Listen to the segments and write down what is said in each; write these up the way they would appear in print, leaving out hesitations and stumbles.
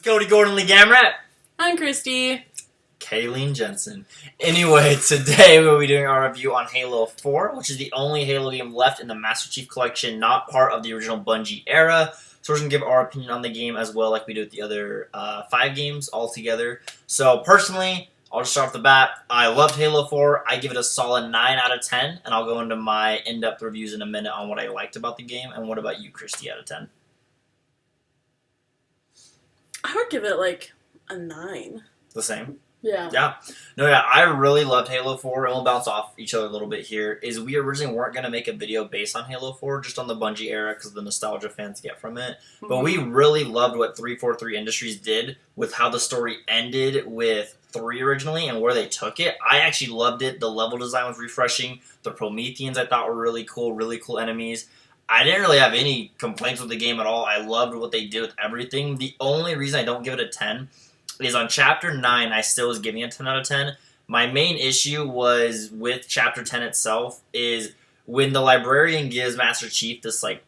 Cody Gordon, Lee Gamrat. I'm Christy. Kayleen Jensen. Anyway, today we'll be doing our review on Halo 4, which is the only Halo game left in the Master Chief Collection, not part of the original Bungie era. So we're going to give our opinion on the game as well, like we do with the other 5 games all together. So personally, I'll just start off the bat. I loved Halo 4. I give it a solid 9 out of 10, and I'll go into my in-depth reviews in a minute on what I liked about the game. And what about you, Christy, out of 10? I would give it like a 9. The same? Yeah. Yeah. No, yeah, I really loved Halo 4, and we'll bounce off each other a little bit here, is we originally weren't going to make a video based on Halo 4, just on the Bungie era, because of the nostalgia fans get from it. Mm-hmm. But we really loved what 343 Industries did with how the story ended with 3 originally, and where they took it. I actually loved it. The level design was refreshing. The Prometheans I thought were really cool enemies. I didn't really have any complaints with the game at all. I loved what they did with everything. The only reason I don't give it a 10 is on Chapter 9, I still was giving it a 10 out of 10. My main issue was with Chapter 10 itself is when the Librarian gives Master Chief this, like,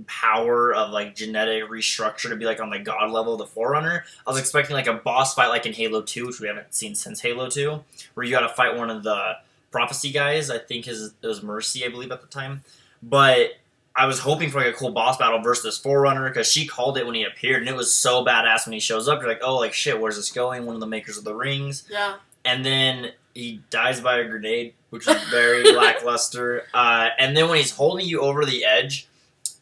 power of, like, genetic restructure to be, like, on the god level of the Forerunner. I was expecting, like, a boss fight like in Halo 2, which we haven't seen since Halo 2, where you gotta fight one of the Prophecy guys. I think it was Mercy, I believe, at the time. But I was hoping for, like, a cool boss battle versus this Forerunner, because she called it when he appeared, and it was so badass when he shows up. You're like, oh, like, shit, where's this going? One of the makers of the rings. Yeah. And then he dies by a grenade, which is very lackluster. And then when he's holding you over the edge,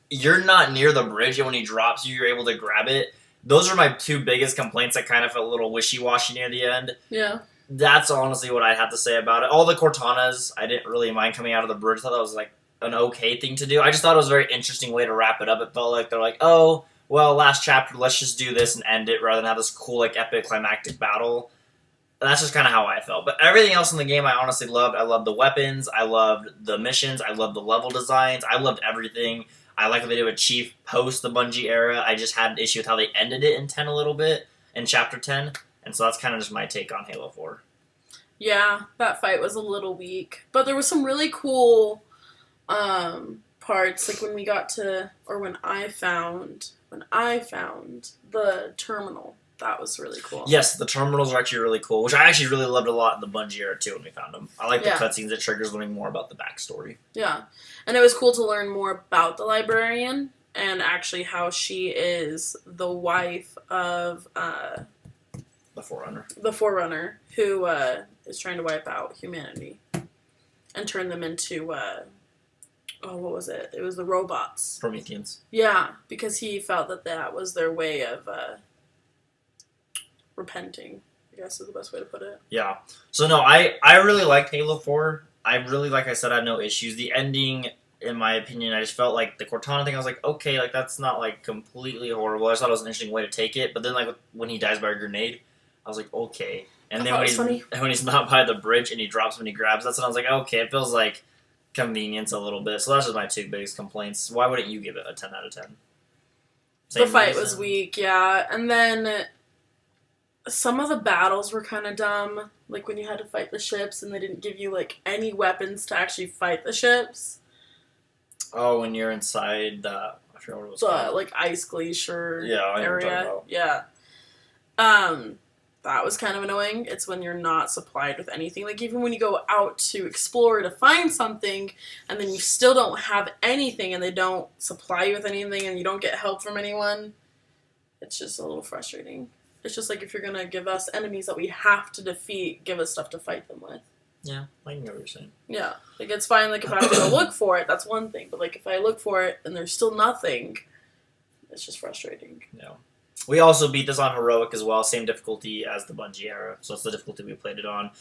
you're not near the bridge, and when he drops you, you're able to grab it. Those are my 2 biggest complaints. I kind of felt a little wishy-washy near the end. Yeah. That's honestly what I have to say about it. All the Cortanas, I didn't really mind coming out of the bridge. I thought that was, like, an okay thing to do. I just thought it was a very interesting way to wrap it up. It felt like they're like, oh, well, last chapter, let's just do this and end it rather than have this cool, like, epic climactic battle. And that's just kind of how I felt. But everything else in the game I honestly loved. I loved the weapons. I loved the missions. I loved the level designs. I loved everything. I liked what they did with Chief post the Bungie era. I just had an issue with how they ended it in 10 a little bit, in Chapter 10. And so that's kind of just my take on Halo 4. Yeah, that fight was a little weak. But there was some really cool parts, like when we got to, or when I found the terminal. That was really cool. Yes, the terminals are actually really cool, which I actually really loved a lot in the Bungie era too when we found them. I like the cutscenes that triggers learning more about the backstory. Yeah, and it was cool to learn more about the Librarian and actually how she is the wife of the Forerunner. The Forerunner, who is trying to wipe out humanity and turn them into what was it? It was the robots. Prometheans. Yeah, because he felt that was their way of repenting, I guess is the best way to put it. Yeah. So, no, I really liked Halo 4. I really, like I said, I had no issues. The ending, in my opinion, I just felt like the Cortana thing, I was like, okay, like, that's not, like, completely horrible. I just thought it was an interesting way to take it. But then, like, when he dies by a grenade, I was like, okay. And then when he's not by the bridge and he drops when he grabs, that's when I was like, okay, it feels like convenience a little bit. So that's just my 2 biggest complaints. Why wouldn't you give it a 10 out of 10? The fight was weak, yeah. And then some of the battles were kind of dumb. Like when you had to fight the ships and they didn't give you, like, any weapons to actually fight the ships. Oh, when you're inside the, I forgot what it was called. Like, ice glacier area. Yeah. That was kind of annoying. It's when you're not supplied with anything. Like, even when you go out to explore to find something, and then you still don't have anything, and they don't supply you with anything, and you don't get help from anyone, it's just a little frustrating. It's just like, if you're going to give us enemies that we have to defeat, give us stuff to fight them with. Yeah, I know what you're saying. Yeah. Like, it's fine, like, if I have to go look for it, that's one thing. But, like, if I look for it, and there's still nothing, it's just frustrating. Yeah. We also beat this on Heroic as well, same difficulty as the Bungie era, so that's the difficulty we played it on.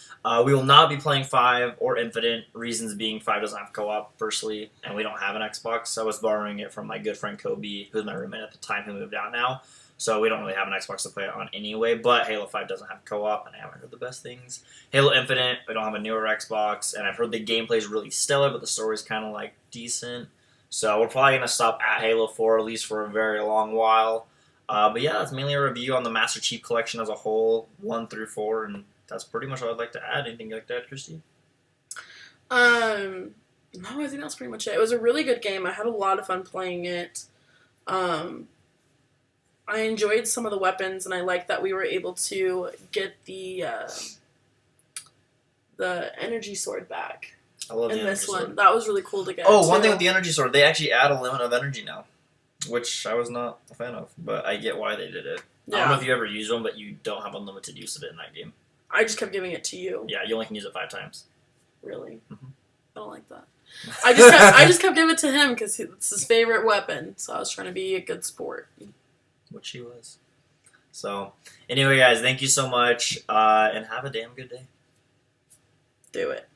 We will not be playing 5 or Infinite, reasons being 5 doesn't have co-op, firstly, and we don't have an Xbox. I was borrowing it from my good friend Kobe, who was my roommate at the time, who moved out now, so we don't really have an Xbox to play it on anyway, but Halo 5 doesn't have co-op, and I haven't heard the best things. Halo Infinite, we don't have a newer Xbox, and I've heard the gameplay is really stellar, but the story's kind of, like, decent. So we're probably going to stop at Halo 4, at least for a very long while. But yeah, that's mainly a review on the Master Chief Collection as a whole, 1 through 4, and that's pretty much all I'd like to add. Anything like that, Christy? No, I think that's pretty much it. It was a really good game. I had a lot of fun playing it. I I enjoyed some of the weapons, and I liked that we were able to get the energy sword back. I love in the this energy one. sword. That was really cool to get. Oh, one too. thing with the energy sword, they actually add a limit of energy now, which I was not a fan of, but I get why they did it. Yeah. I don't know if you ever used one, but you don't have unlimited use of it in that game. I just kept giving it to you. Yeah, you only can use it 5 times. Really? Mm-hmm. I don't like that. I just kept giving it to him because it's his favorite weapon. So I was trying to be a good sport. Which he was. So, anyway, guys, thank you so much, and have a damn good day. Do it.